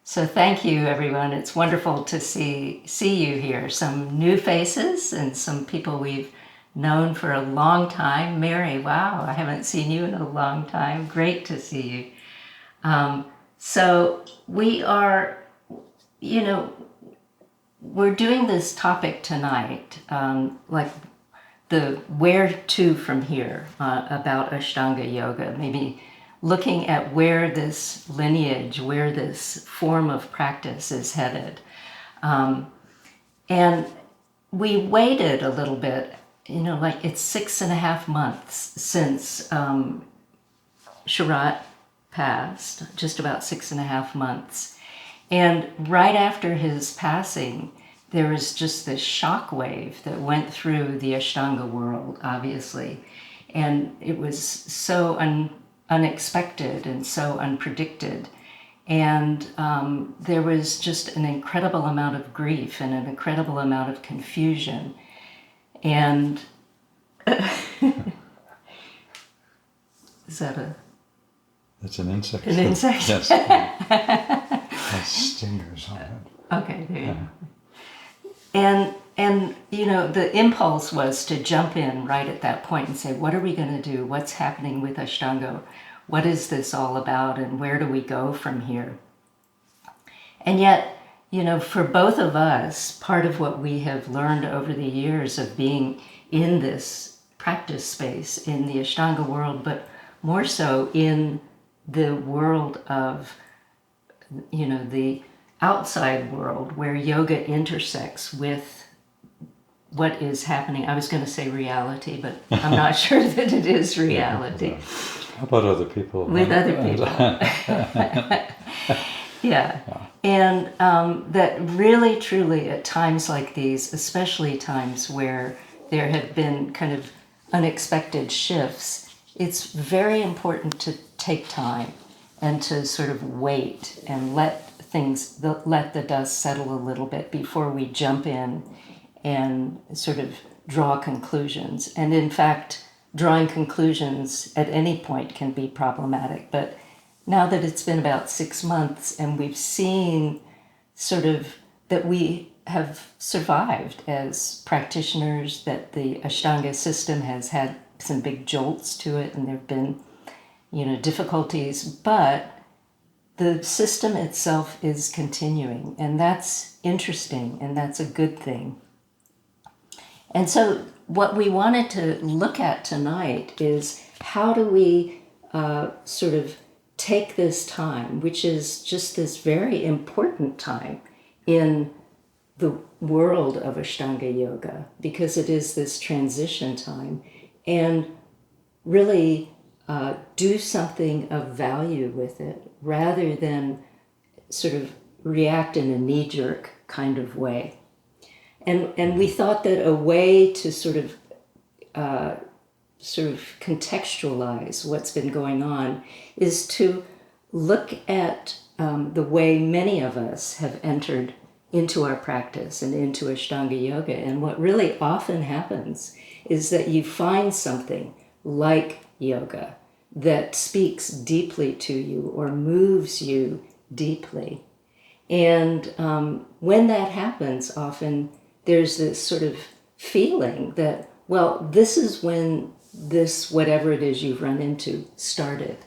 So thank you, everyone. It's wonderful to see you here. Some new faces and some people we've known for a long time. Mary, wow, I haven't seen you in a long time. Great to see you. So we are, we're doing this topic tonight, like the where to from here about Ashtanga yoga, maybe looking at where this lineage, where this form of practice is headed. And we waited a little bit, like it's 6.5 months since Sharat passed, just about 6.5 months. And right after his passing, there was just this shock wave that went through the Ashtanga world, obviously. And it was so unexpected and so unpredicted. And there was just an incredible amount of grief and an incredible amount of confusion. And is that a... It's an insect. An insect? Yes. Has stingers on it. Okay, there you go. And the impulse was to jump in right at that point and say, what are we going to do? What's happening with Ashtanga? What is this all about? And where do we go from here? And yet, for both of us, part of what we have learned over the years of being in this practice space in the Ashtanga world, but more so in the world of, the outside world where yoga intersects with what is happening. I was going to say reality, but I'm not sure that it is reality. How about other people? With other people. Yeah. And that really, truly, at times like these, especially times where there have been kind of unexpected shifts, it's very important to take time and to sort of wait and let the dust settle a little bit before we jump in and sort of draw conclusions. And in fact, drawing conclusions at any point can be problematic. But now that it's been about 6 months and we've seen sort of that we have survived as practitioners, that the Ashtanga system has had some big jolts to it and there have been, difficulties, but the system itself is continuing, and that's interesting, and that's a good thing. And so what we wanted to look at tonight is how do we sort of take this time, which is just this very important time in the world of Ashtanga yoga, because it is this transition time, and really do something of value with it rather than sort of react in a knee-jerk kind of way. And we thought that a way to sort of contextualize what's been going on is to look at the way many of us have entered into our practice and into Ashtanga yoga. And what really often happens is that you find something like yoga that speaks deeply to you or moves you deeply. And when that happens, often there's this sort of feeling that, well, this is when this, whatever it is you've run into, started.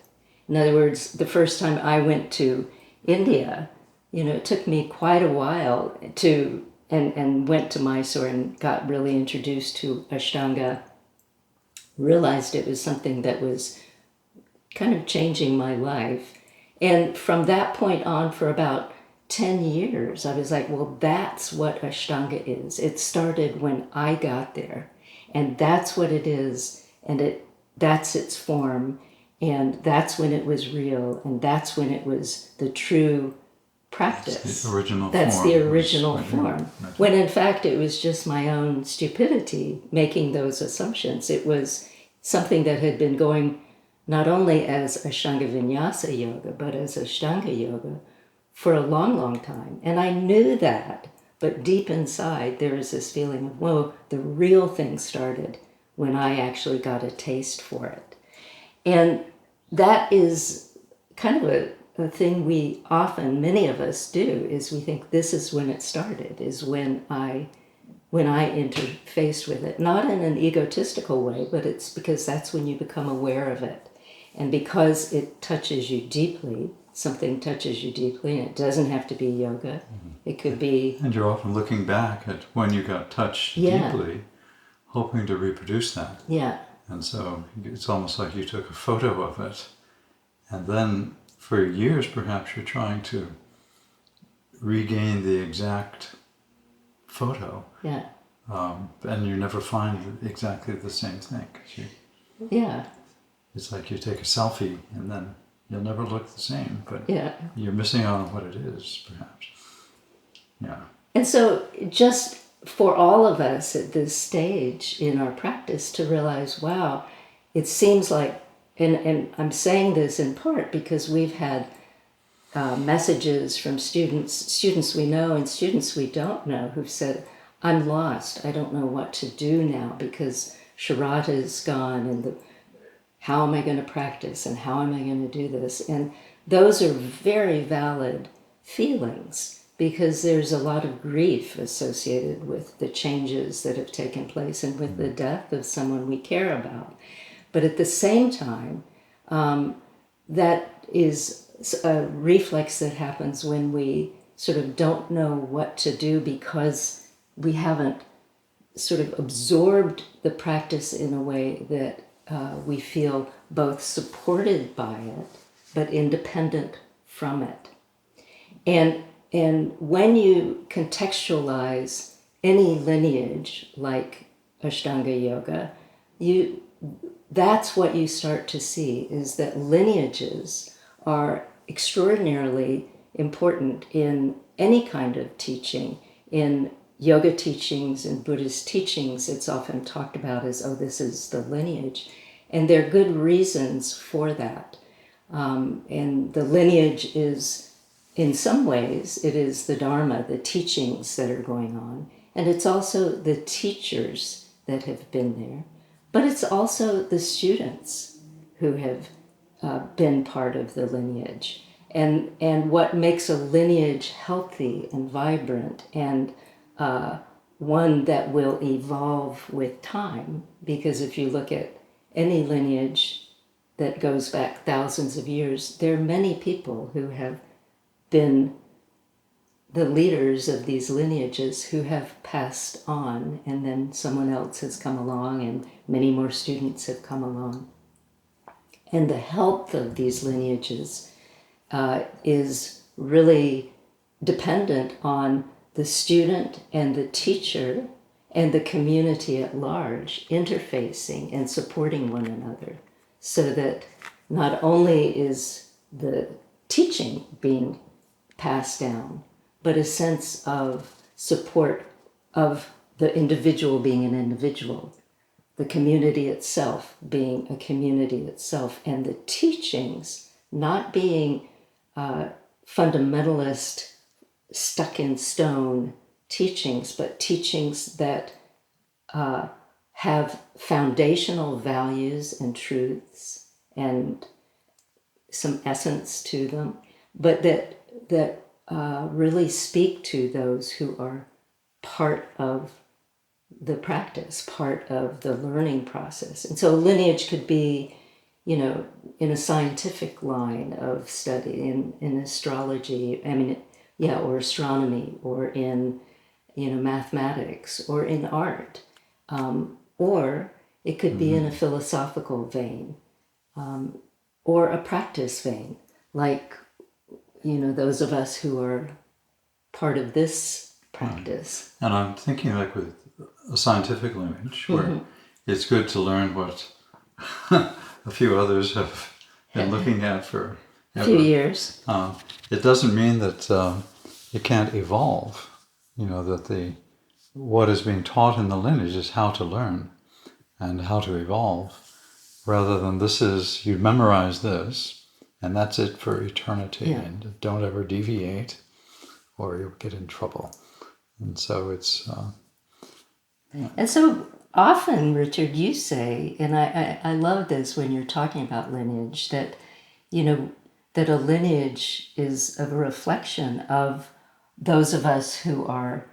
In other words, the first time I went to India, it took me quite a while to, and went to Mysore and got really introduced to Ashtanga, realized it was something that was kind of changing my life. And from that point on, for about 10 years, I was like, well, that's what Ashtanga is. It started when I got there, and that's what it is, and that's its form, and that's when it was real, and that's when it was the true practice. That's the original That's form. the original form. When in fact it was just my own stupidity making those assumptions. It was something that had been going not only as Ashtanga Vinyasa yoga, but as Ashtanga yoga for a long, long time. And I knew that, but deep inside there was this feeling of, whoa, the real thing started when I actually got a taste for it. And that is kind of the thing we often, many of us do, is we think this is when it started, is when I interfaced with it. Not in an egotistical way, but it's because that's when you become aware of it. And because it touches you deeply, something touches you deeply, and it doesn't have to be yoga. It could be... And you're often looking back at when you got touched deeply, hoping to reproduce that. Yeah. And so it's almost like you took a photo of it, and then for years perhaps you're trying to regain the exact photo. Yeah. And you never find exactly the same thing. 'Cause Yeah. it's like you take a selfie and then you'll never look the same, but you're missing out on what it is, perhaps. Yeah. And so just for all of us at this stage in our practice to realize, wow, it seems like, and I'm saying this in part because we've had messages from students we know and students we don't know who've said, I'm lost. I don't know what to do now because Sharata is gone and how am I going to practice and how am I going to do this? And those are very valid feelings because there's a lot of grief associated with the changes that have taken place and with the death of someone we care about. But at the same time, that is a reflex that happens when we sort of don't know what to do because we haven't sort of absorbed the practice in a way that we feel both supported by it, but independent from it. And when you contextualize any lineage like Ashtanga yoga, that's what you start to see, is that lineages are extraordinarily important in any kind of teaching. In yoga teachings and Buddhist teachings, it's often talked about as, oh, this is the lineage. And there are good reasons for that. And the lineage is, in some ways, it is the Dharma, the teachings that are going on. And it's also the teachers that have been there. But it's also the students who have been part of the lineage. And what makes a lineage healthy and vibrant and one that will evolve with time, because if you look at any lineage that goes back thousands of years, there are many people who have been the leaders of these lineages who have passed on, and then someone else has come along and many more students have come along. And the health of these lineages is really dependent on the student and the teacher and the community at large interfacing and supporting one another, so that not only is the teaching being passed down, but a sense of support of the individual being an individual, the community itself being a community itself, and the teachings not being fundamentalist, stuck in stone teachings, but teachings that have foundational values and truths and some essence to them, but that really speak to those who are part of the practice, part of the learning process. And so lineage could be, in a scientific line of study, in astrology, or astronomy, or in, mathematics, or in art. Or it could be in a philosophical vein, or a practice vein, like, those of us who are part of this practice. And I'm thinking like with a scientific lineage, where it's good to learn what a few others have been looking at for a few years. It doesn't mean that it can't evolve. That what is being taught in the lineage is how to learn and how to evolve, rather than this is, you memorize this and that's it for eternity, and don't ever deviate or you'll get in trouble. And so it's... And so often, Richard, you say, and I love this when you're talking about lineage, that, that a lineage is a reflection of those of us who are,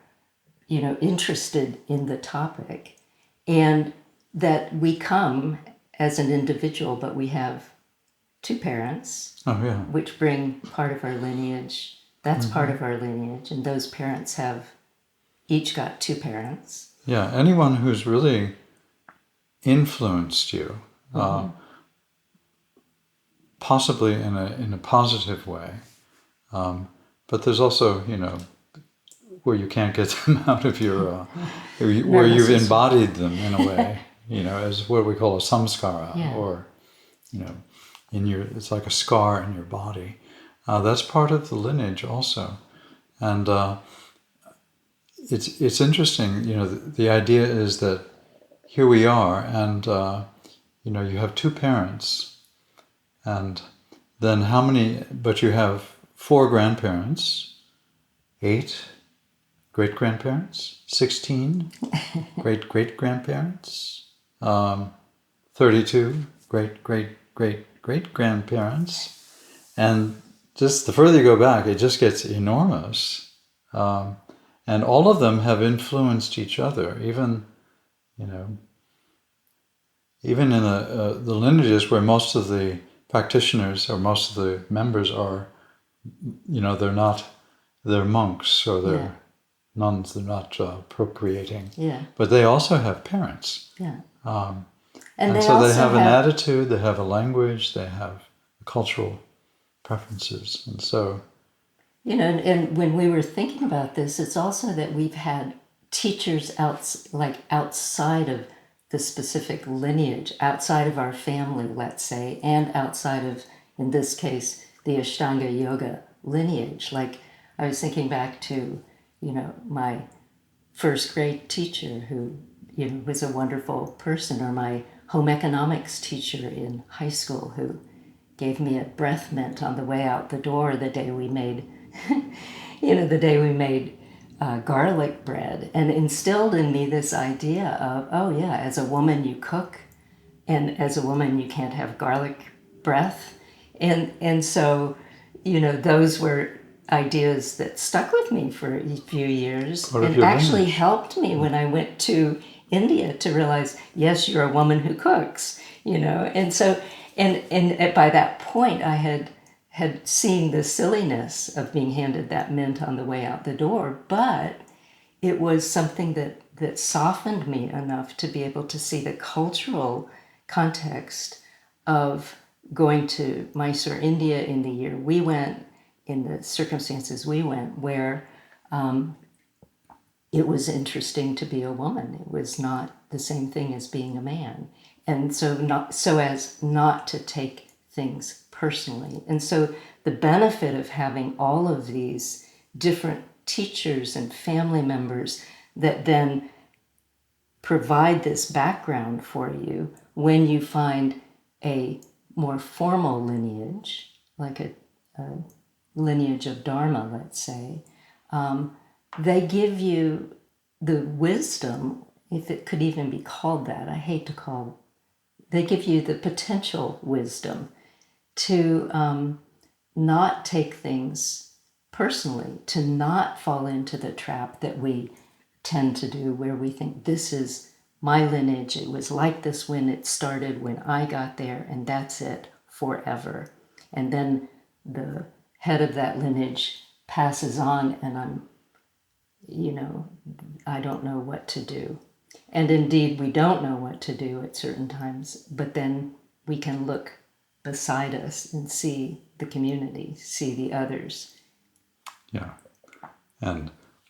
interested in the topic, and that we come as an individual, but we have two parents, Oh, yeah. which bring part of our lineage. That's part of our lineage, and those parents have each got two parents. Yeah, anyone who's really influenced you, possibly in a positive way, but there's also, where you can't get them out of your, where you've embodied them in a way, as what we call a samskara, or, it's like a scar in your body. That's part of the lineage also. And it's interesting, the idea is that here we are, and, you have two parents, and then how many, but you have 4 grandparents, 8 great-grandparents, 16 great-great-grandparents, 32 great-great-great-great-grandparents, and just the further you go back, it just gets enormous. And all of them have influenced each other, even in the lineages where most of the practitioners or most of the members are, they're monks or they're nuns, they're not procreating. Yeah. But they also have parents. Yeah. And so they have an attitude, they have a language, they have cultural preferences. And so... and when we were thinking about this, it's also that we've had teachers outside of the specific lineage, outside of our family, let's say, and outside of, in this case, the Ashtanga yoga lineage. Like, I was thinking back to, my first grade teacher who, was a wonderful person, or my home economics teacher in high school who gave me a breath mint on the way out the door the day we made, garlic bread, and instilled in me this idea of, as a woman you cook, and as a woman you can't have garlic breath, and so, those were ideas that stuck with me for a few years, and actually helped me when I went to India to realize, yes, you're a woman who cooks, and so, and by that point I had seen the silliness of being handed that mint on the way out the door, but it was something that softened me enough to be able to see the cultural context of going to Mysore, India in the year we went, in the circumstances we went, where it was interesting to be a woman. It was not the same thing as being a man. And so as not to take things personally. And so the benefit of having all of these different teachers and family members that then provide this background for you when you find a more formal lineage, like a lineage of Dharma, let's say, they give you the wisdom, if it could even be called that, I hate to call it, they give you the potential wisdom to not take things personally, to not fall into the trap that we tend to do, where we think this is my lineage, it was like this when it started, when I got there, and that's it forever. And then the head of that lineage passes on, and I don't know what to do. And indeed, we don't know what to do at certain times, but then we can look beside us and see the community, see the others. Yeah.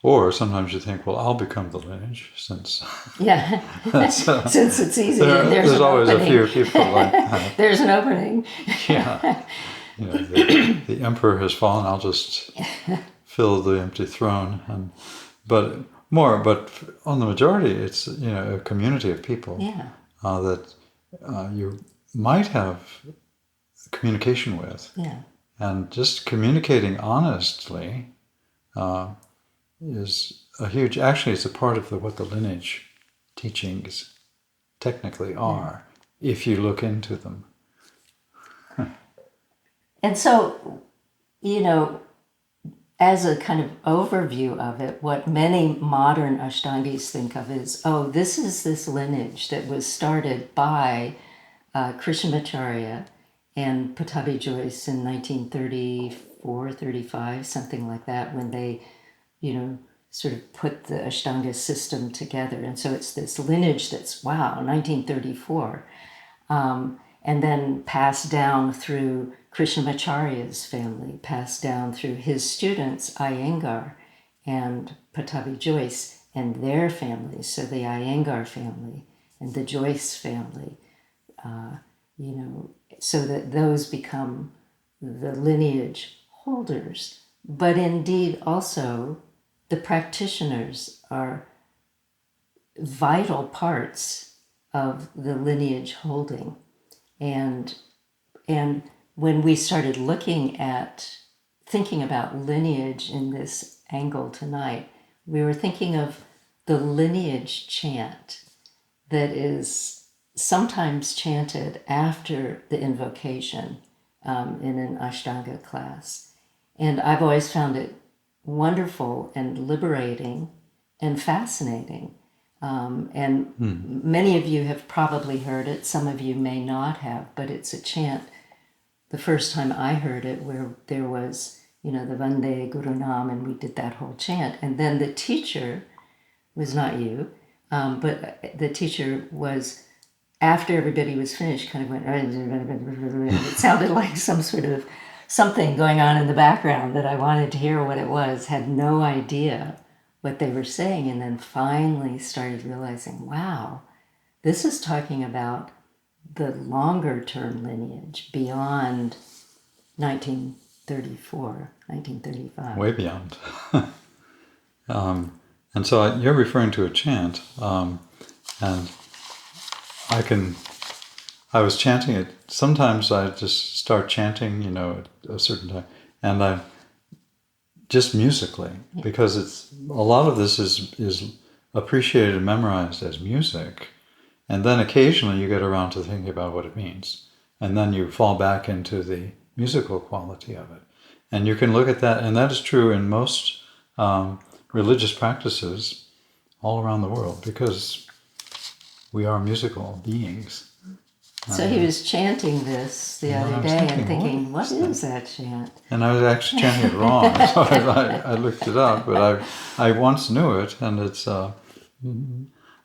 Or sometimes you think, well, I'll become the lineage, since... Yeah, since it's easy. There's always opening. A few people like that. There's an opening. Yeah. The emperor has fallen, I'll just fill the empty throne. But on the majority, it's a community of people that you might have communication with. Yeah. And just communicating honestly is a huge... Actually, it's a part of what the lineage teachings technically are, if you look into them. And so, you know, as a kind of overview of it, what many modern Ashtangis think of is, oh, this is this lineage that was started by Krishnamacharya and Pattabhi Jois in 1934, 35, something like that, when they, you know, sort of put the Ashtanga system together. And so it's this lineage that's, wow, 1934. And then passed down through Krishnamacharya's family, passed down through his students, Iyengar and Pattabhi Jois, and their families. So the Iyengar family and the Jois family, you know, so that those become the lineage holders. But indeed, also, the practitioners are vital parts of the lineage holding. And when we started thinking about lineage in this angle tonight, we were thinking of the lineage chant that is sometimes chanted after the invocation in an Ashtanga class. And I've always found it wonderful and liberating and fascinating. And many of you have probably heard it, some of you may not have, but it's a chant, the first time I heard it, where there was, you know, the Vande Guru Nam, and we did that whole chant. And then the teacher was not you, but the teacher was, after everybody was finished, kind of went, it sounded like some sort of something going on in the background that I wanted to hear what it was, had no idea what they were saying, and then finally started realizing, wow, this is talking about the longer term lineage beyond 1934, 1935. Way beyond. And so you're referring to a chant, and I was chanting it. Sometimes I just start chanting, you know, at a certain time, and I just musically, because it's a lot of this is appreciated and memorized as music, and then occasionally you get around to thinking about what it means, and then you fall back into the musical quality of it, and you can look at that, and that is true in most religious practices all around the world, because we are musical beings. So he was chanting this the other day and thinking, what is that chant? And I was actually chanting it wrong, so I looked it up, but I once knew it, and it's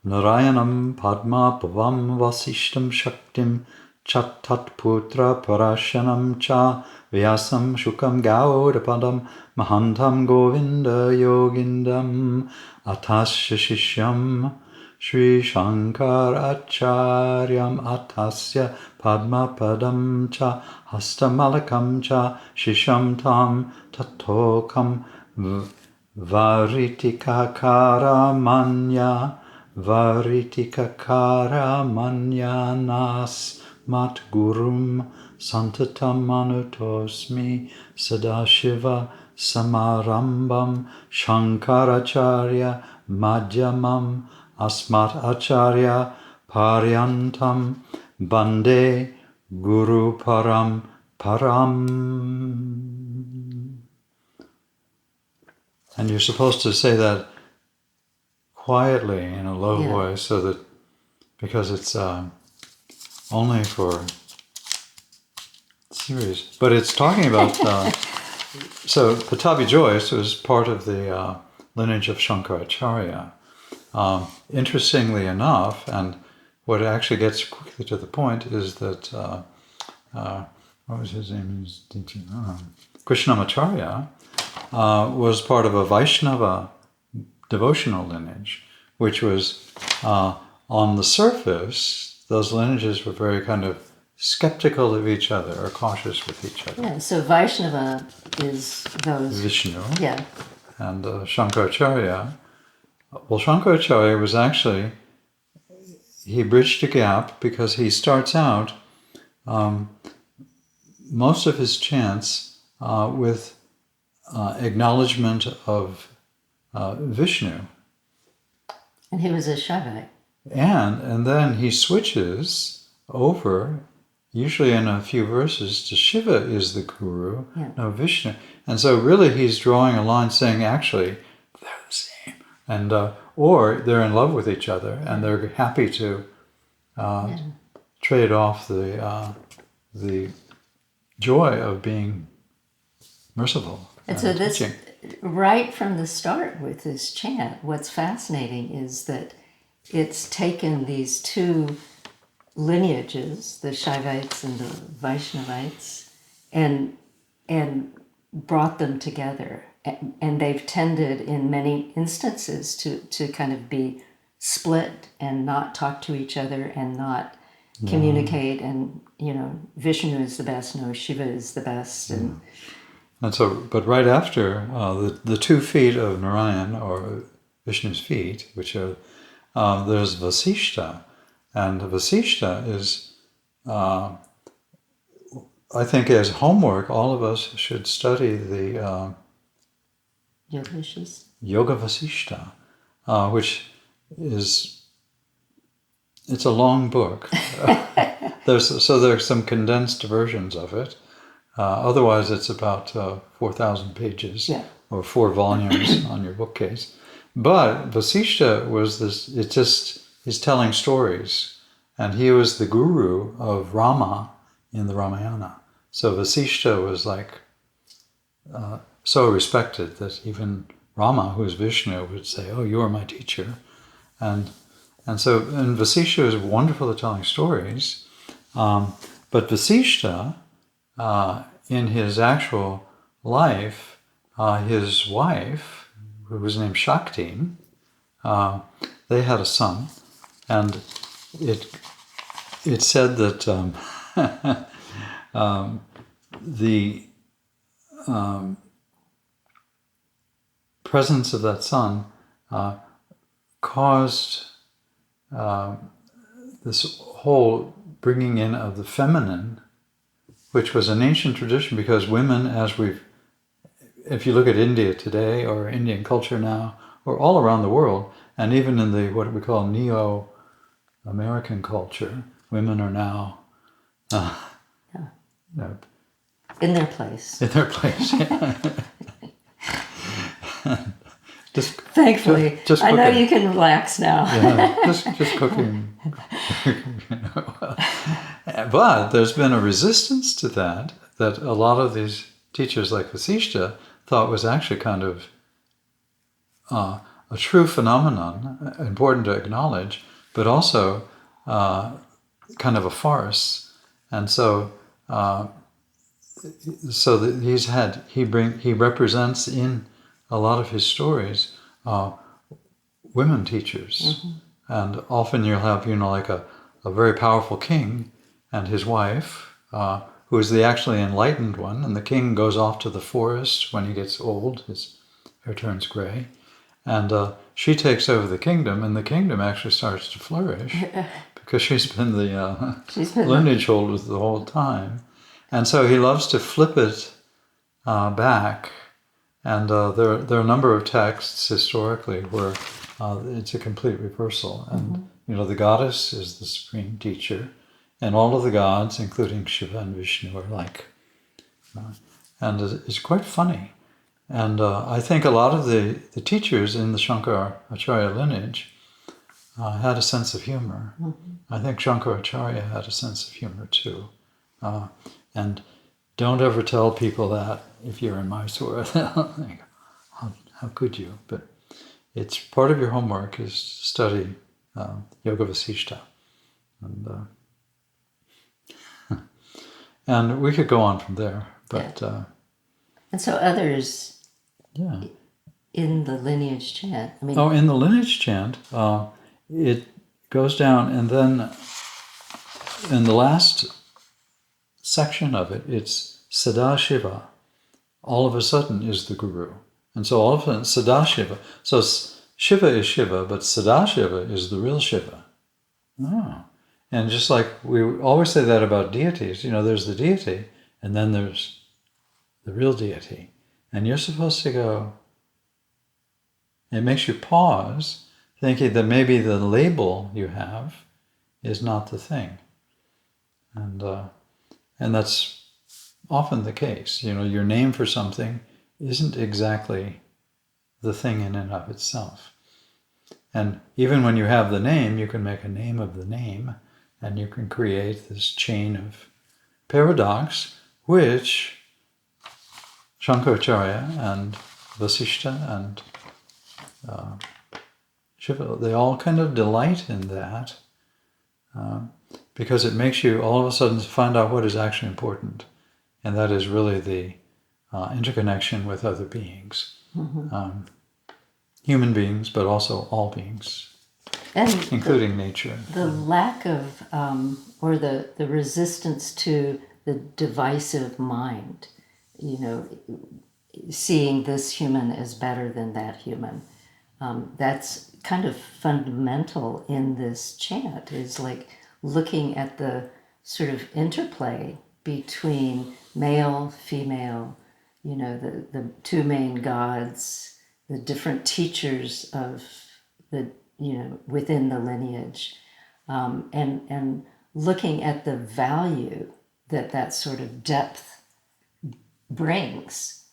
Narayanam Padma Pavam Vasishtam Shaktim Chattat Putra Parashanam Cha Vyasam Shukam Gaudapadam Mahantam Govinda Yogindam Atasya Shishyam Shri Shankaracharyam Atasya Padma Padam Cha Hastamalakam Cha Shisham Tam Tatokam Varitikakara Manya Varitikakara Manyanas Mat Gurum Santatam Manutosmi Sadashiva Samarambam Shankaracharya Madhyamam Asmat Acharya Paryantam Bande Guru Param Param. And you're supposed to say that quietly in a low voice, so that, because it's only for serious, but it's talking about so Pattabhi Jois was part of the lineage of Shankaracharya. Interestingly enough, and what actually gets quickly to the point, is that what was his name? Krishnamacharya was part of a Vaishnava devotional lineage, which was on the surface, those lineages were very kind of skeptical of each other or cautious with each other. Yeah, so Vaishnava is those... Vishnu. Yeah. And Shankaracharya. Well, Shankaracharya was actually, he bridged a gap, because he starts out most of his chants with acknowledgement of Vishnu. And he was a Shaivite. And then he switches over usually in a few verses, to Shiva is the guru, Yeah. no Vishnu. And so really he's drawing a line saying, actually, they're the same. And, or they're in love with each other and they're happy to trade off the joy of being merciful. And so this, teaching. right from the start with this chant, what's fascinating is that it's taken these two lineages, the Shaivites and the Vaishnavites, and brought them together. And they've tended in many instances to kind of be split and not talk to each other and not communicate. And, you know, Vishnu is the best, no, Shiva is the best. And so, but right after the 2 feet of Narayan, or Vishnu's feet, which are, there's Vasishta. And Vasishta is, I think as homework, all of us should study the Yoga Vasishta, which is, it's a long book. There's some condensed versions of it. Otherwise, it's about 4,000 pages, or 4 volumes on your bookcase. But Vasishta was this, it just is telling stories. And he was the guru of Rama in the Ramayana. So Vasishta was like so respected that even Rama, who is Vishnu, would say, "Oh, you are my teacher." And Vasishta is wonderful at telling stories. But Vasishta, in his actual life, his wife, who was named Shakti, they had a son, and it said that the presence of that son caused this whole bringing in of the feminine, which was an ancient tradition, because women, if you look at India today, or Indian culture now, or all around the world, and even in the what we call neo-American culture, women are now in their place. In their place, yeah. Thankfully, just I know cooking. you can relax now. Yeah, just cooking. But there's been a resistance to that a lot of these teachers like Vasishta thought was actually kind of a true phenomenon, important to acknowledge, but also kind of a farce. And so that he represents in a lot of his stories women teachers. And often you'll have, like a very powerful king and his wife, who is the actually enlightened one, and the king goes off to the forest when he gets old, his hair turns gray, and she takes over the kingdom, and the kingdom actually starts to flourish because she's been the lineage holder the whole time. And so he loves to flip it back, and there are a number of texts historically where it's a complete reversal. And the goddess is the supreme teacher, and all of the gods, including Shiva and Vishnu, are like, and it's quite funny. And I think a lot of the teachers in the Shankaracharya lineage had a sense of humor. I think Shankaracharya had a sense of humor too. And don't ever tell people that if you're in Mysore. How could you? But it's part of your homework is to study Yoga Vasishta. And we could go on from there. But and so others in the lineage chant. In the lineage chant, it goes down, and then in the last section of it, it's Sadashiva. All of a sudden is the guru. And so all of a sudden, Sadashiva. So Shiva is Shiva, but Sadashiva is the real Shiva. And just like we always say that about deities, there's the deity, and then there's the real deity. And you're supposed to go, it makes you pause, thinking that maybe the label you have is not the thing. And And that's often the case. Your name for something isn't exactly the thing in and of itself. And even when you have the name, you can make a name of the name, and you can create this chain of paradox, which Shankaracharya and Vasishta and Shiva, they all kind of delight in that, because it makes you all of a sudden find out what is actually important, and that is really the interconnection with other beings, human beings, but also all beings, And including nature. the lack of, or the resistance to the divisive mind, seeing this human as better than that human, that's kind of fundamental in this chant, is like looking at the sort of interplay between male, female, the two main gods, the different teachers of the, within the lineage, and looking at the value that sort of depth brings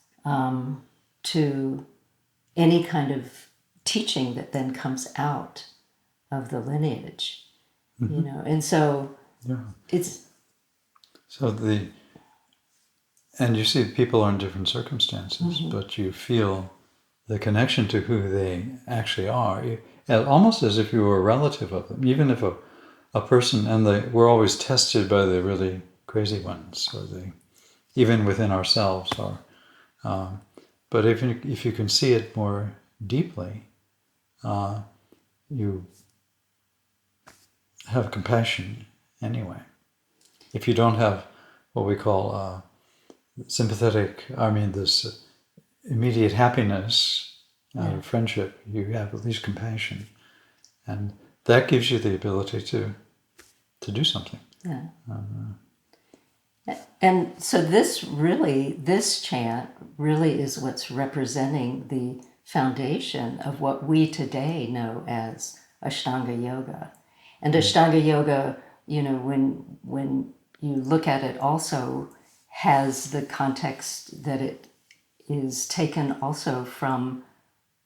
to any kind of teaching that then comes out of the lineage, and so it's So and you see people are in different circumstances, but you feel the connection to who they actually are, almost as if you were a relative of them, even if a person, and we're always tested by the really crazy ones, or even within ourselves, but if you can see it more deeply, you have compassion anyway. If you don't have what we call this immediate happiness out of friendship, you have at least compassion, and that gives you the ability to do something. Yeah. And so this chant really is what's representing the foundation of what we today know as Ashtanga Yoga. And Ashtanga Yoga, when you look at it, also has the context that it is taken also from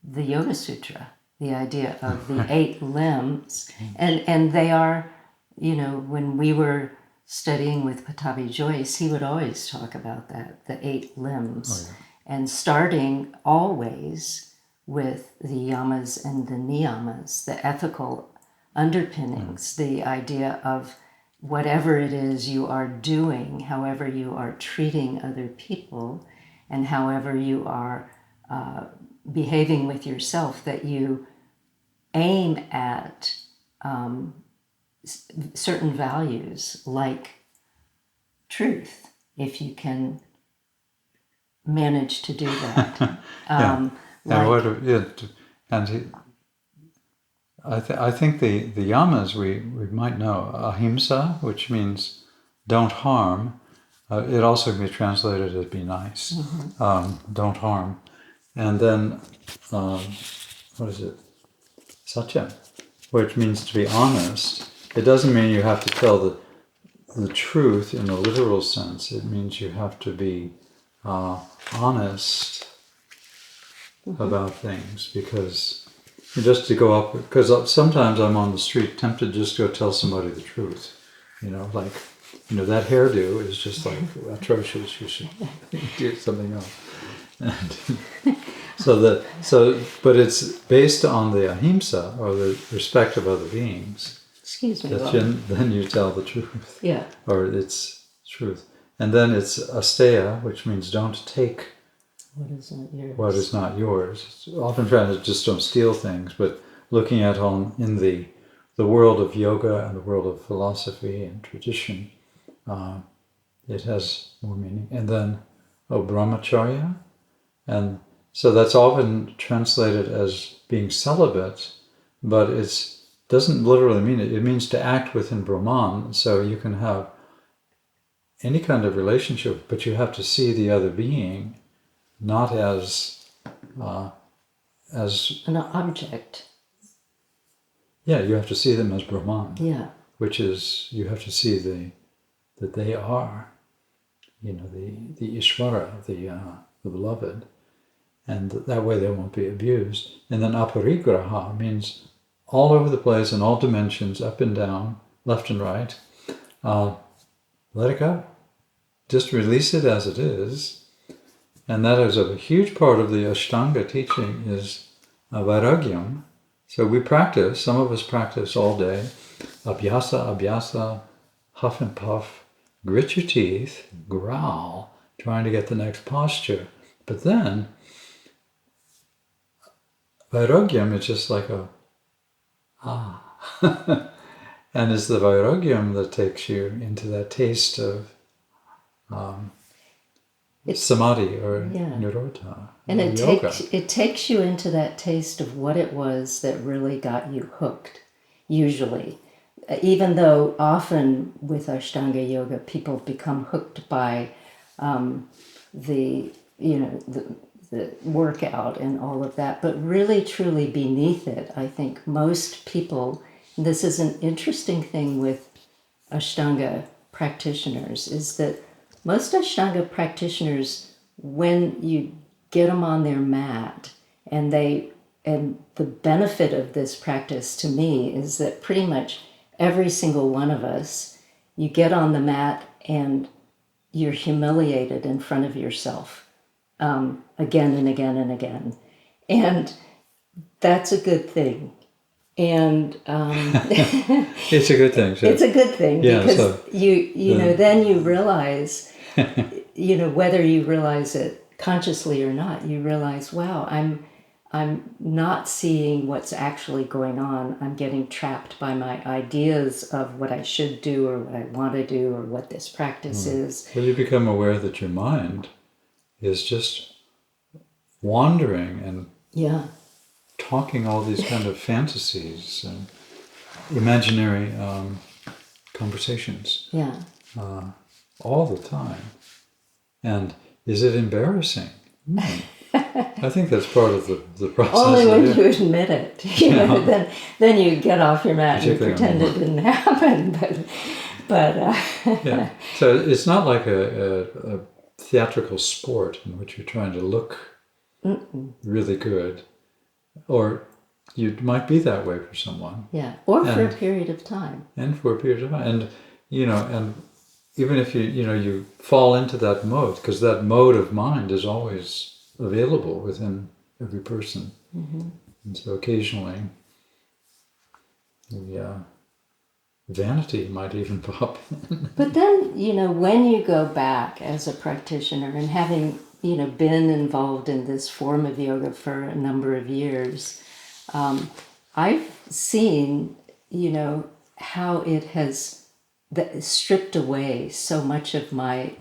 the Yoga Sutra, the idea of the 8 limbs. And they are, when we were studying with Patabi Joyce, he would always talk about that, the 8 limbs, and starting always with the yamas and the niyamas, the ethical underpinnings, the idea of whatever it is you are doing, however you are treating other people, and however you are behaving with yourself, that you aim at certain values like truth, if you can manage to do that. I think the yamas we might know. Ahimsa, which means don't harm. It also can be translated as be nice. Don't harm. And then, what is it? Satya, which means to be honest. It doesn't mean you have to tell the truth in a literal sense. It means you have to be honest about things, because just to go up, because sometimes I'm on the street tempted just to go tell somebody the truth, that hairdo is just like atrocious, you should do something else. And but it's based on the ahimsa, or the respect of other beings. Excuse me. Then you tell the truth. Yeah. Or it's truth. And then it's asteya, which means don't take what is not yours. What is not yours. It's often trying to just don't steal things, but looking at in the world of yoga and the world of philosophy and tradition, it has more meaning. And then brahmacharya, and so that's often translated as being celibate, but it doesn't literally mean it. It means to act within Brahman, so you can have any kind of relationship, but you have to see the other being not as an object. Yeah, you have to see them as Brahman. Yeah. Which is, you have to see that they are. the Ishvara, the beloved, and that way they won't be abused. And then aparigraha means all over the place in all dimensions, up and down, left and right. Let it go. Just release it as it is. And that is a huge part of the Ashtanga teaching is vairagyam. So we practice, some of us practice all day, abhyasa, huff and puff, grit your teeth, growl, trying to get the next posture. But then, vairagyam is just like and it's the vairagyam that takes you into that taste of samadhi or nirodha, and it yoga. takes you into that taste of what it was that really got you hooked, usually. Even though often with Ashtanga yoga, people become hooked by the workout and all of that, but really truly beneath it, I think most people, this is an interesting thing with Ashtanga practitioners, is that most Ashtanga practitioners, when you get them on their mat, and the benefit of this practice to me is that pretty much every single one of us, you get on the mat and you're humiliated in front of yourself again and again and again. And that's a good thing. And it's a good thing. So. It's a good thing because then you realize, whether you realize it consciously or not, you realize, wow, I'm not seeing what's actually going on. I'm getting trapped by my ideas of what I should do or what I want to do or what this practice is. Well, you become aware that your mind is just wandering and talking all these kind of fantasies and imaginary conversations all the time. And is it embarrassing? I think that's part of the process. Only when you admit it, then you get off your mat and pretend it didn't happen. But So it's not like a theatrical sport in which you're trying to look really good, or you might be that way for someone. Yeah, or for a period of time. And for a period of time, and even if you fall into that mode, because that mode of mind is always available within every person. Mm-hmm. And so occasionally the vanity might even pop in. But then, when you go back as a practitioner and having, been involved in this form of yoga for a number of years, I've seen, how it has stripped away so much of my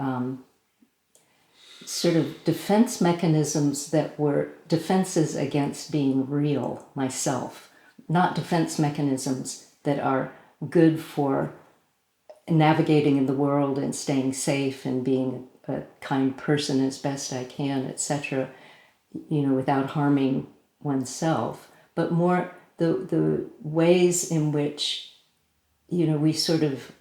sort of defense mechanisms that were defenses against being real myself, not defense mechanisms that are good for navigating in the world and staying safe and being a kind person as best I can, etc., without harming oneself, but more the ways in which, we sort of,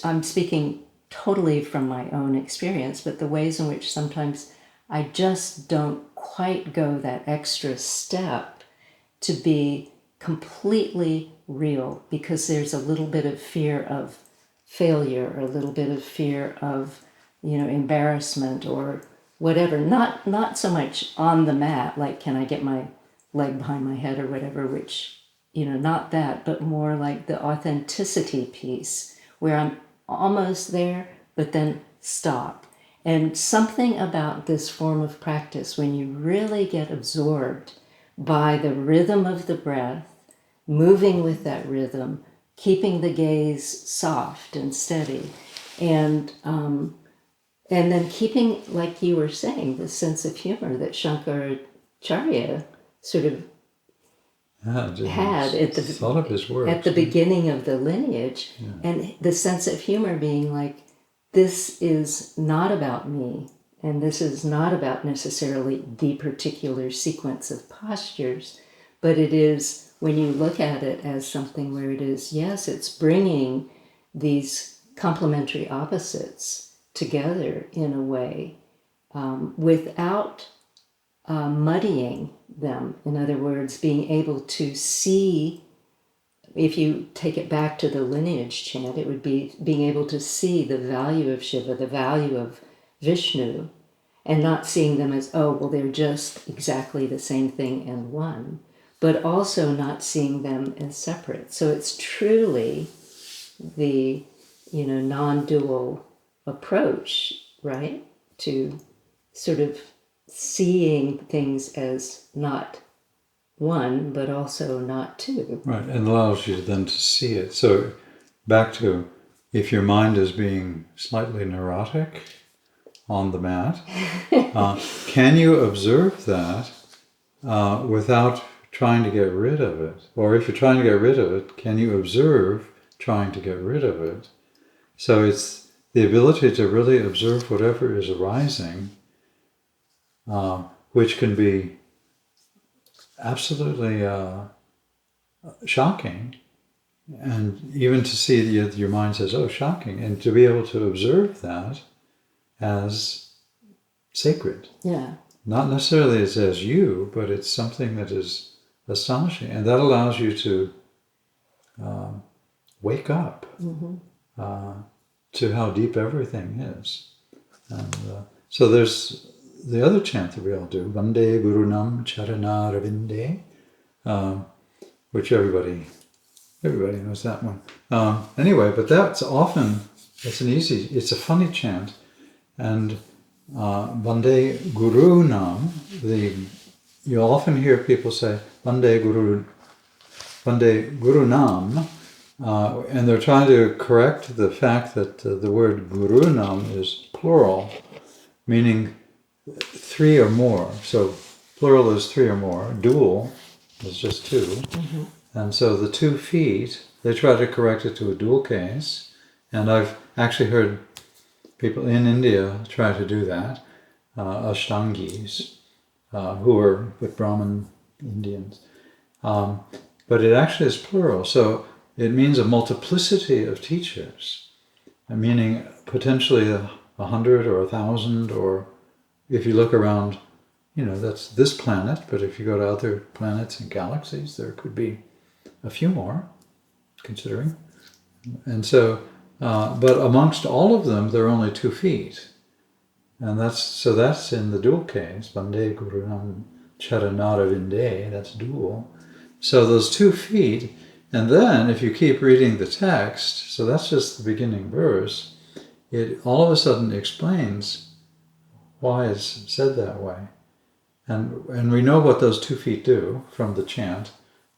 I'm speaking totally from my own experience, but the ways in which sometimes I just don't quite go that extra step to be completely real, because there's a little bit of fear of failure or a little bit of fear of, embarrassment or whatever. Not so much on the mat, like can I get my leg behind my head or whatever, which, not that, but more like the authenticity piece where I'm almost there, but then stop. And something about this form of practice, when you really get absorbed by the rhythm of the breath, moving with that rhythm, keeping the gaze soft and steady, and then keeping, like you were saying, the sense of humor that Shankaracharya sort of had at the beginning of the lineage, and the sense of humor being like, this is not about me, and this is not about necessarily the particular sequence of postures, but it is, when you look at it as something where it is, yes, it's bringing these complementary opposites together in a way without muddying them. In other words, being able to see, if you take it back to the lineage chant, it would be being able to see the value of Shiva, the value of Vishnu, and not seeing them as, oh, well, they're just exactly the same thing and one, but also not seeing them as separate. So it's truly the, non-dual approach, right? To sort of seeing things as not one, but also not two. Right, and allows you then to see it. So back to, if your mind is being slightly neurotic on the mat, can you observe that without trying to get rid of it? Or if you're trying to get rid of it, can you observe trying to get rid of it? So it's the ability to really observe whatever is arising, which can be absolutely shocking, and even to see that your mind says, oh, shocking, and to be able to observe that as sacred. Yeah. Not necessarily as you, but it's something that is astonishing, and that allows you to wake up to how deep everything is. And so there's the other chant that we all do, Vande Gurunam Charana Ravinde, which everybody knows that one. Anyway, but that's often, it's a funny chant. And Vande Gurunam, you'll often hear people say Vande Gurunam, and they're trying to correct the fact that the word Gurunam is plural, meaning three or more. So plural is three or more. Dual is just two. Mm-hmm. And so the 2 feet, they try to correct it to a dual case. And I've actually heard people in India try to do that, Ashtangis, who are with Brahmin Indians. But it actually is plural. So it means a multiplicity of teachers, meaning potentially 100 or 1,000, or if you look around, that's this planet, but if you go to other planets and galaxies, there could be a few more, considering. And so, but amongst all of them, there are only 2 feet. And that's in the dual case, Vande Gurunam Charanara Vinde, that's dual. So those 2 feet, and then if you keep reading the text, so that's just the beginning verse, it all of a sudden explains why it's said that way. And we know what those 2 feet do from the chant.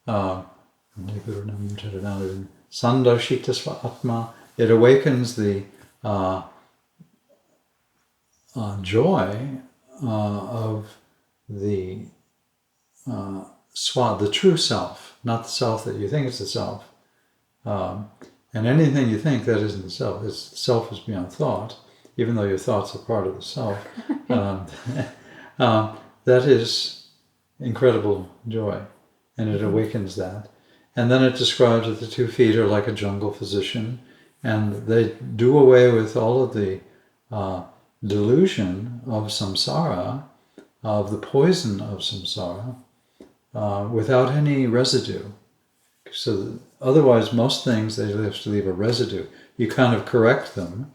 Sandarshitasva Atma. It awakens the joy of the the true self, not the self that you think is the self. And anything you think, that isn't the self. The self is beyond thought, even though your thoughts are part of the self. That is incredible joy, and it awakens that. And then it describes that the 2 feet are like a jungle physician, and they do away with all of the delusion of samsara, of the poison of samsara, without any residue. So otherwise, most things, they have to leave a residue. You kind of correct them,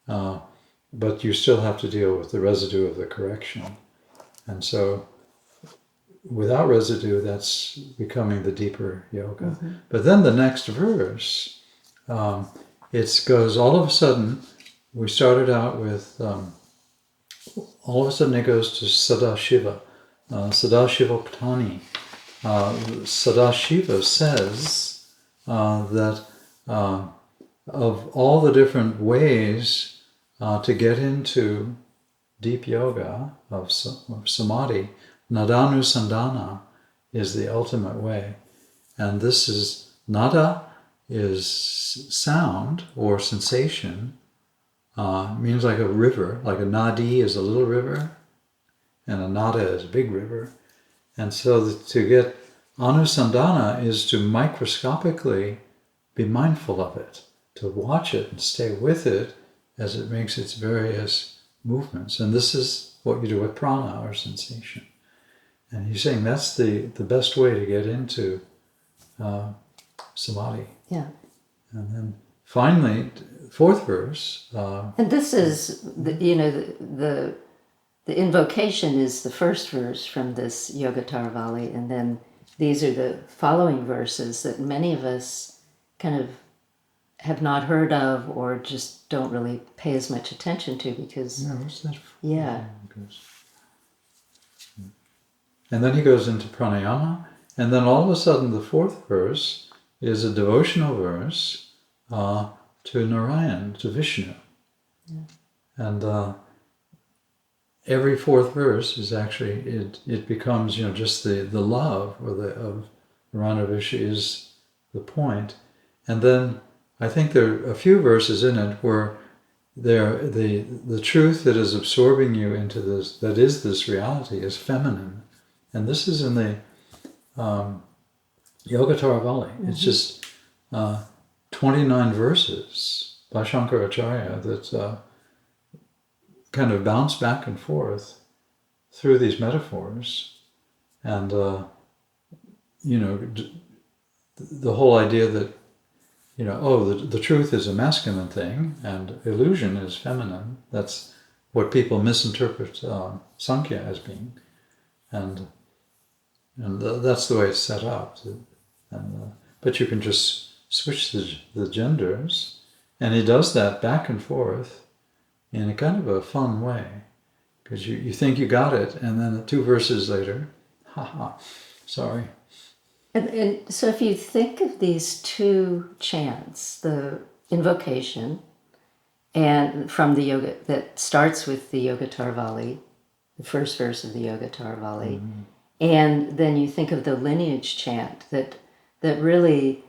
but you still have to deal with the residue of the correction. And so without residue, that's becoming the deeper yoga. Mm-hmm. But then the next verse, it goes all of a sudden, we started out with, all of a sudden it goes to Sadashiva, Sadashiva Ptani. Sadashiva says that of all the different ways to get into deep yoga of samadhi, Nadanusandana is the ultimate way. And this is, nada is sound or sensation, means like a river, like a nadi is a little river, and a nada is a big river. And so to get anusandana is to microscopically be mindful of it, to watch it and stay with it as it makes its various movements. And this is what you do with prana, or sensation. And he's saying that's the best way to get into samadhi. Yeah. And then finally, fourth verse. And this is, the invocation is the first verse from this Yogacaravali, and then these are the following verses that many of us kind of have not heard of or just don't really pay as much attention to because... Yeah, what's that? Yeah. And then he goes into pranayama, and then all of a sudden the fourth verse is a devotional verse to Narayan, to Vishnu. Yeah. And every fourth verse is actually, it becomes, just the love of Narayana Vishnu is the point. And then I think there are a few verses in it where the truth that is absorbing you into this, that is this reality, is feminine. And this is in the Yogacaravali. Mm-hmm. It's just 29 verses by Shankaracharya that kind of bounce back and forth through these metaphors. And, the whole idea that, the truth is a masculine thing and illusion is feminine. That's what people misinterpret Sankhya as being. And that's the way it's set up. But you can just switch the genders. And he does that back and forth in a kind of a fun way. Because you think you got it, and then 2 verses later, sorry. And so if you think of these 2 chants, the invocation and from the yoga that starts with the Yogacaravali, the first verse of the Yogacaravali, mm-hmm. And then you think of the lineage chant that really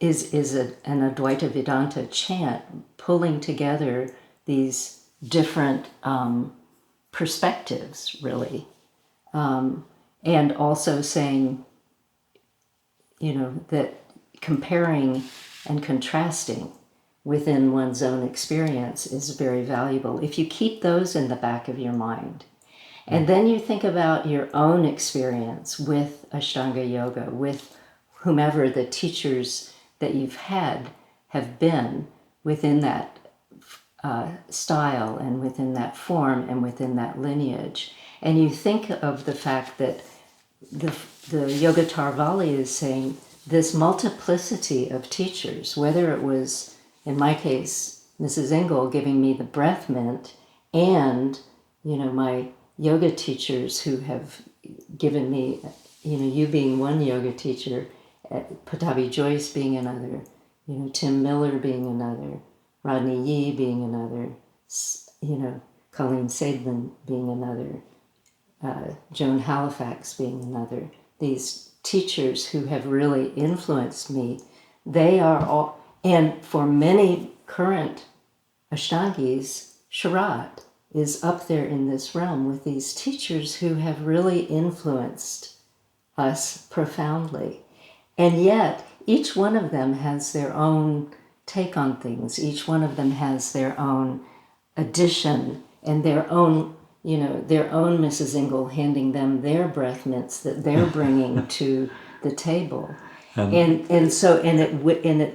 is an Advaita Vedanta chant pulling together these different perspectives, really. And also saying, that comparing and contrasting within one's own experience is very valuable. If you keep those in the back of your mind, and then you think about your own experience with Ashtanga Yoga, with whomever the teachers that you've had have been within that style and within that form and within that lineage. And you think of the fact that the Yogacaravali is saying this multiplicity of teachers, whether it was, in my case, Mrs. Engel giving me the breath mint and, my yoga teachers who have given me, you being one yoga teacher, Patabi Joyce being another, Tim Miller being another, Rodney Yee being another, Colleen Seidman being another, Joan Halifax being another. These teachers who have really influenced me, they are all, and for many current Ashtangis, Sharat is up there in this realm with these teachers who have really influenced us profoundly. And yet, each one of them has their own take on things. Each one of them has their own addition and their own, their own Mrs. Engel handing them their breath mints that they're bringing to the table. And it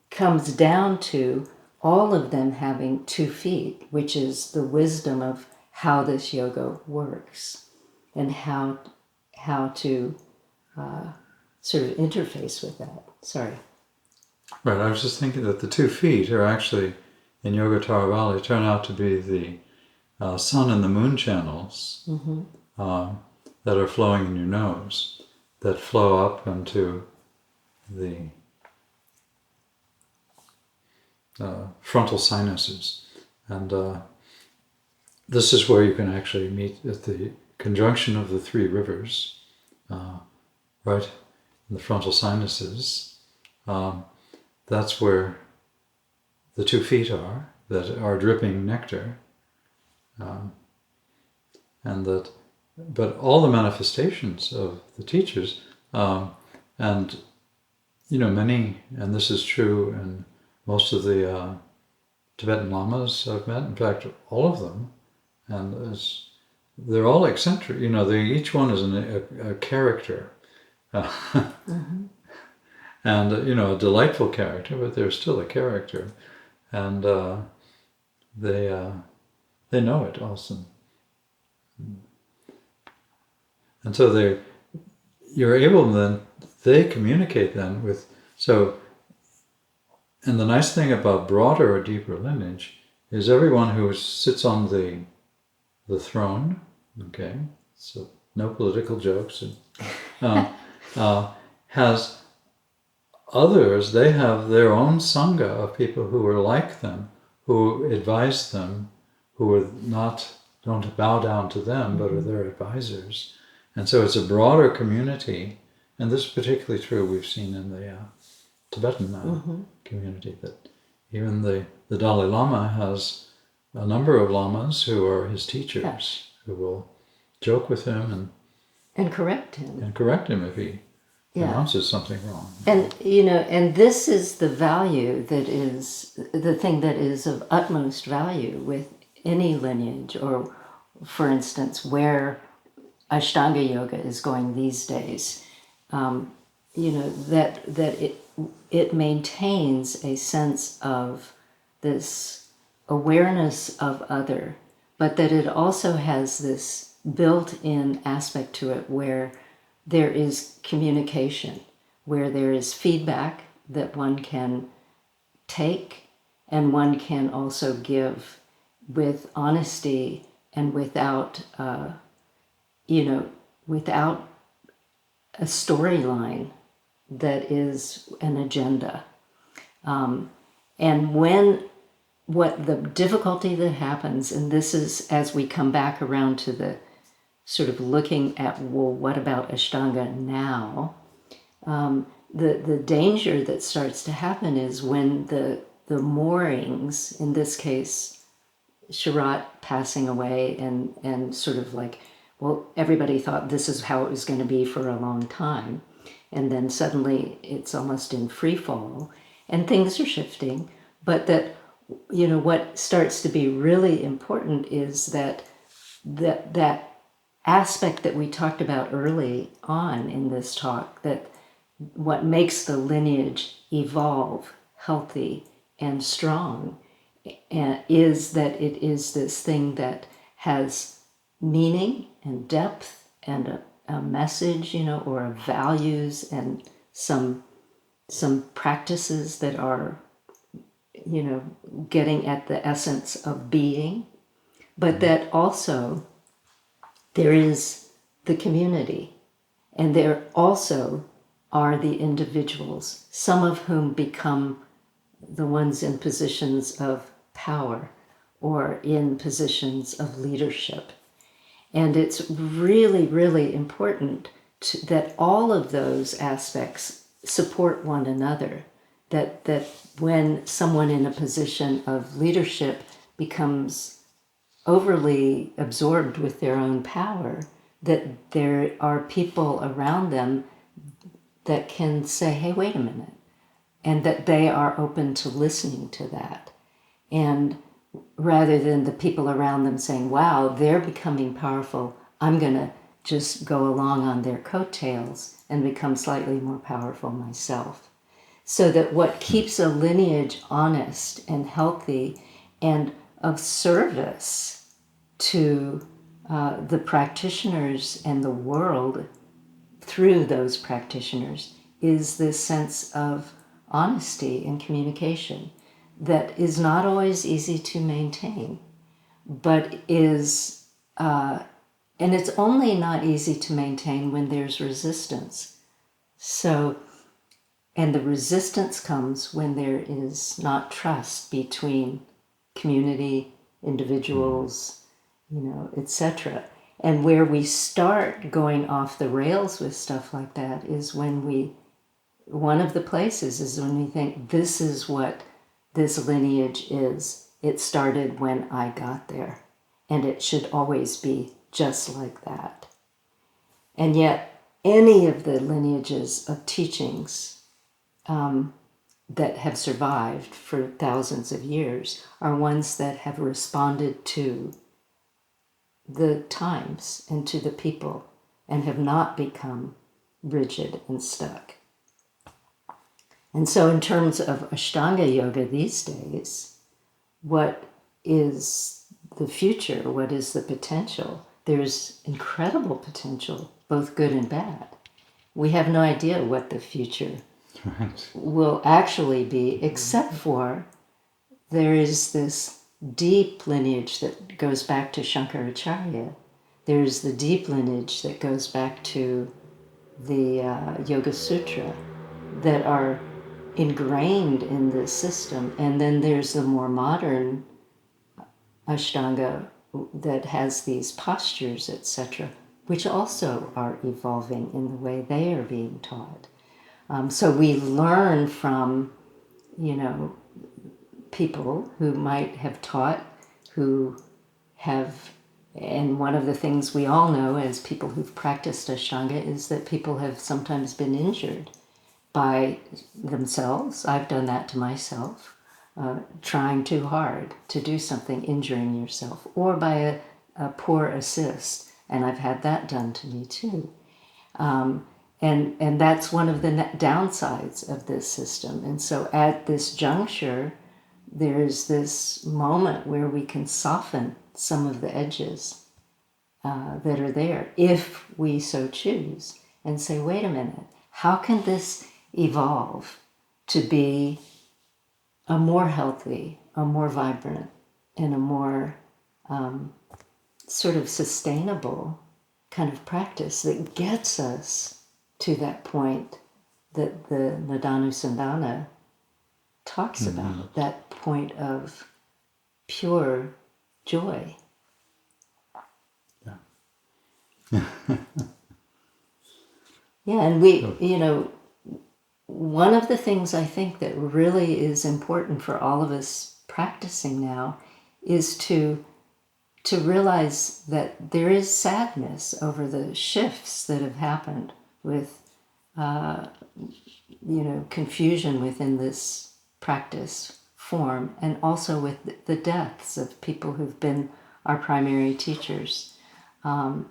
comes down to all of them having 2 feet, which is the wisdom of how this yoga works and how to sort of interface with that. Sorry. Right, I was just thinking that the 2 feet are actually, in Yogacaravali, turn out to be the sun and the moon channels mm-hmm. That are flowing in your nose, that flow up into the frontal sinuses. And this is where you can actually meet at the conjunction of the 3 rivers, right in the frontal sinuses. That's where the 2 feet are, that are dripping nectar. But all the manifestations of the teachers, and many, and this is true in most of the Tibetan lamas I've met, in fact, all of them, and they're all eccentric. Each one is a character, Mm-hmm. and a delightful character, but they're still a character, and they know it also, and so you're able then they communicate then with so. And the nice thing about broader or deeper lineage is everyone who sits on the throne, okay, so no political jokes, has others, they have their own sangha of people who are like them, who advise them, who are don't bow down to them, but are their advisors. And so it's a broader community, and this is particularly true we've seen in the Tibetan community, that even the Dalai Lama has a number of lamas who are his teachers, who will joke with him and correct him if he pronounces something wrong. And and this is the value that is the thing that is of utmost value with any lineage, or for instance where Ashtanga yoga is going these days. That it maintains a sense of this awareness of other, but that it also has this built-in aspect to it where there is communication, where there is feedback that one can take and one can also give with honesty and without without a storyline that is an agenda. And what the difficulty that happens, and this is as we come back around to the sort of looking at, well, what about Ashtanga now? The danger that starts to happen is when the moorings, in this case, Sharat passing away and sort of like, well, everybody thought this is how it was going to be for a long time. And then suddenly it's almost in free fall and things are shifting. But that, what starts to be really important is that aspect that we talked about early on in this talk, that what makes the lineage evolve healthy and strong is that it is this thing that has meaning and depth and a message, or a values and some practices that are, getting at the essence of being, but that also there is the community, and there also are the individuals, some of whom become the ones in positions of power or in positions of leadership. And it's really, really important that all of those aspects support one another, that when someone in a position of leadership becomes overly absorbed with their own power, that there are people around them that can say, hey, wait a minute, and that they are open to listening to that. And rather than the people around them saying, wow, they're becoming powerful, I'm going to just go along on their coattails and become slightly more powerful myself. So that what keeps a lineage honest and healthy and of service to the practitioners and the world through those practitioners is this sense of honesty and communication that is not always easy to maintain, but is, and it's only not easy to maintain when there's resistance. So, and the resistance comes when there is not trust between community, individuals, etc. And where we start going off the rails with stuff like that is when one of the places is when we think this is what this lineage is. It started when I got there, and it should always be just like that. And yet, any of the lineages of teachings that have survived for thousands of years are ones that have responded to the times and to the people and have not become rigid and stuck. And so in terms of Ashtanga yoga these days, what is the future? What is the potential? There's incredible potential, both good and bad. We have no idea what the future will actually be, except for there is this deep lineage that goes back to Shankaracharya. There's the deep lineage that goes back to the Yoga Sutra that are ingrained in this system. And then there's the more modern Ashtanga that has these postures, etc., which also are evolving in the way they are being taught. So we learn from, people who might have taught, who have, and one of the things we all know as people who've practiced Ashtanga is that people have sometimes been injured by themselves. I've done that to myself, trying too hard to do something, injuring yourself, or by a poor assist, and I've had that done to me too. And that's one of the downsides of this system. And so at this juncture, there's this moment where we can soften some of the edges that are there, if we so choose, and say, wait a minute, how can this evolve to be a more healthy, a more vibrant, and a more sort of sustainable kind of practice that gets us to that point that the Nadanu talks about, that point of pure joy. Yeah. Yeah, and we, one of the things I think that really is important for all of us practicing now is to realize that there is sadness over the shifts that have happened with, confusion within this practice form, and also with the deaths of people who've been our primary teachers. And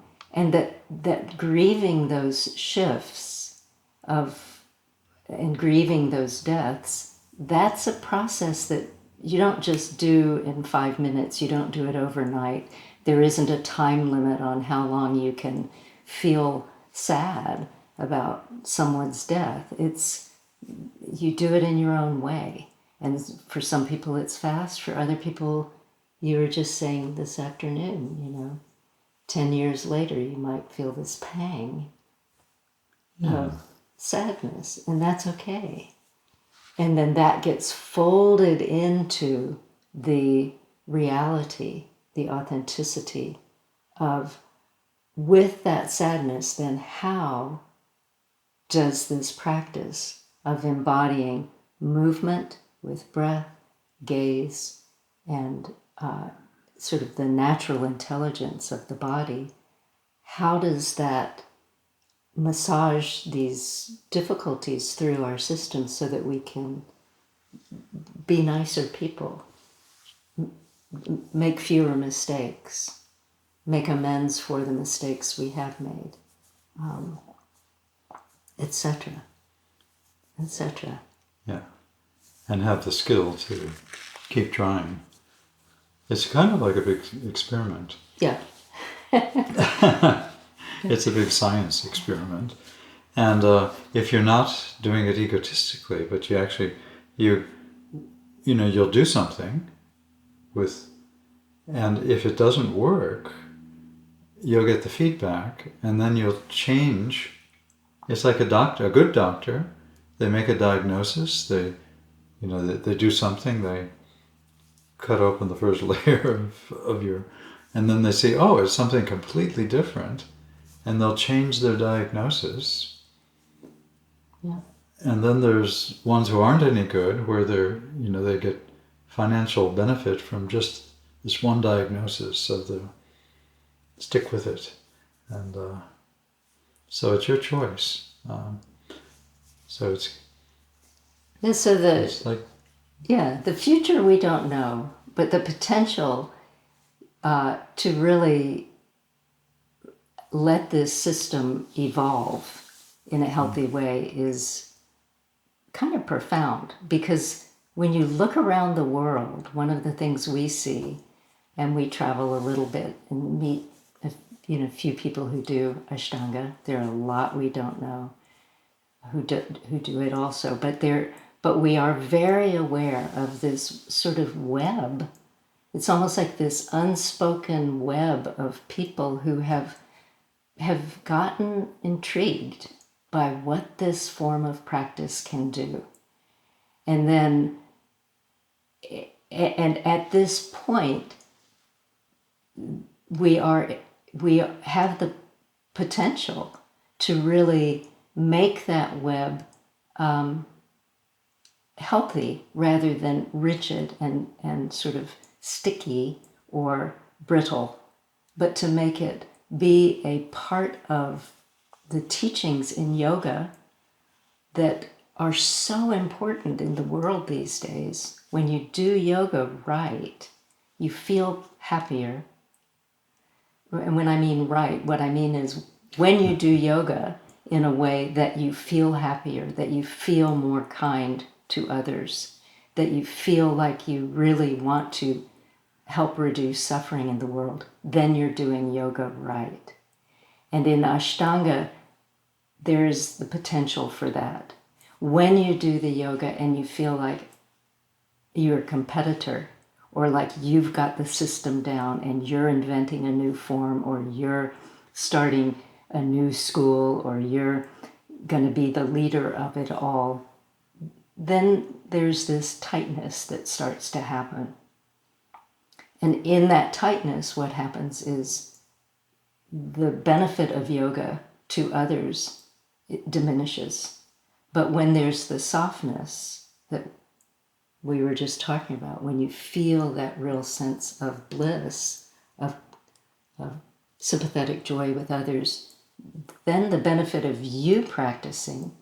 that grieving those shifts and grieving those deaths, that's a process that you don't just do in 5 minutes. You don't do it overnight. There isn't a time limit on how long you can feel sad about someone's death. You do it in your own way. And for some people it's fast. For other people, you were just saying this afternoon, 10 years later, you might feel this pang of sadness, and that's okay. And then that gets folded into the reality, the authenticity of, with that sadness, then how does this practice of embodying movement with breath, gaze, and sort of the natural intelligence of the body, how does that massage these difficulties through our system so that we can be nicer people, make fewer mistakes, make amends for the mistakes we have made, etc., etc. Yeah. And have the skill to keep trying. It's kind of like a big experiment. Yeah. It's a big science experiment. And if you're not doing it egotistically, but you actually, you'll do something with, and if it doesn't work, you'll get the feedback, and then you'll change. It's like a good doctor. They make a diagnosis. They do something. They cut open the first layer of your, and then they say, oh, it's something completely different, and they'll change their diagnosis. Yeah. And then there's ones who aren't any good, where they get financial benefit from just this one diagnosis, so they stick with it. And so it's your choice. So Yeah, so It's like, the future we don't know, but the potential to really let this system evolve in a healthy way is kind of profound, because when you look around the world, one of the things we see, and we travel a little bit and meet a few people who do Ashtanga. There are a lot we don't know who do it also, but we are very aware of this sort of web. It's almost like this unspoken web of people who have gotten intrigued by what this form of practice can do. And then, and at this point, we have the potential to really make that web healthy rather than rigid and sort of sticky or brittle, but to make it be a part of the teachings in yoga that are so important in the world these days. When you do yoga right, you feel happier. And when I mean right, what I mean is when you do yoga in a way that you feel happier, that you feel more kind to others, that you feel like you really want to help reduce suffering in the world, then you're doing yoga right. And in Ashtanga, there's the potential for that. When you do the yoga and you feel like you're a competitor, or like you've got the system down and you're inventing a new form, or you're starting a new school, or you're going to be the leader of it all, then there's this tightness that starts to happen. And in that tightness, what happens is the benefit of yoga to others, it diminishes. But when there's the softness that we were just talking about, when you feel that real sense of bliss, of sympathetic joy with others, then the benefit of you practicing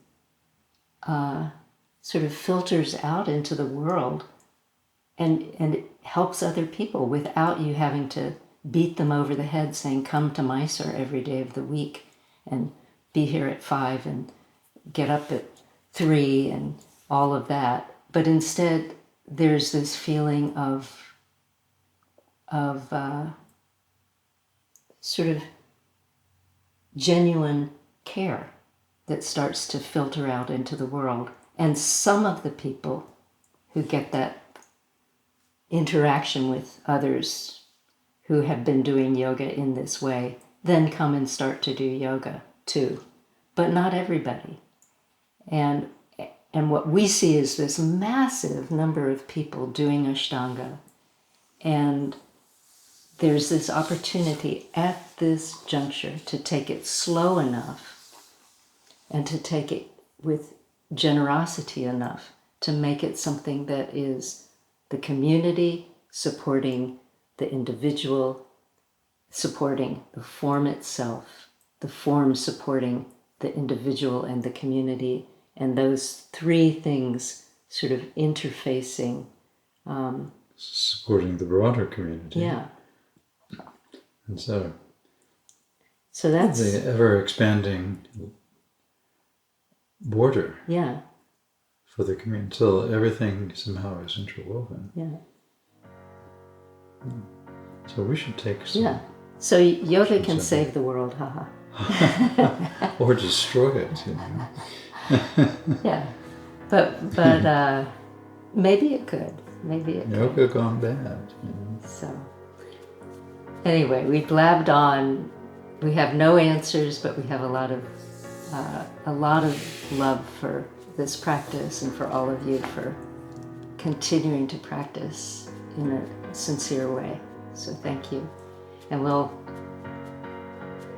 sort of filters out into the world, and it helps other people without you having to beat them over the head saying, come to Mysore every day of the week and be here at 5 and get up at 3 and all of that. But instead, there's this feeling of sort of genuine care that starts to filter out into the world. And some of the people who get that interaction with others who have been doing yoga in this way then come and start to do yoga too. But not everybody. And what we see is this massive number of people doing Ashtanga. And there's this opportunity at this juncture to take it slow enough and to take it with generosity enough to make it something that is the community supporting the individual, supporting the form itself, the form supporting the individual and the community, and those three things sort of interfacing. supporting the broader community. Yeah. And so that's the ever-expanding border yeah. for the community until everything somehow is interwoven. Yeah. So we should take some... Yeah. So yoga can save the world, haha. Or destroy it, you know. Yeah. But maybe it could. Maybe it could. Yoga gone bad, you know. So anyway, we blabbed on. We have no answers, but we have a lot of love for this practice and for all of you for continuing to practice in a sincere way. So thank you. And we'll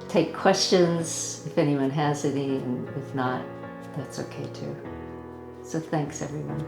take questions if anyone has any, and if not, that's okay too. So thanks, everyone.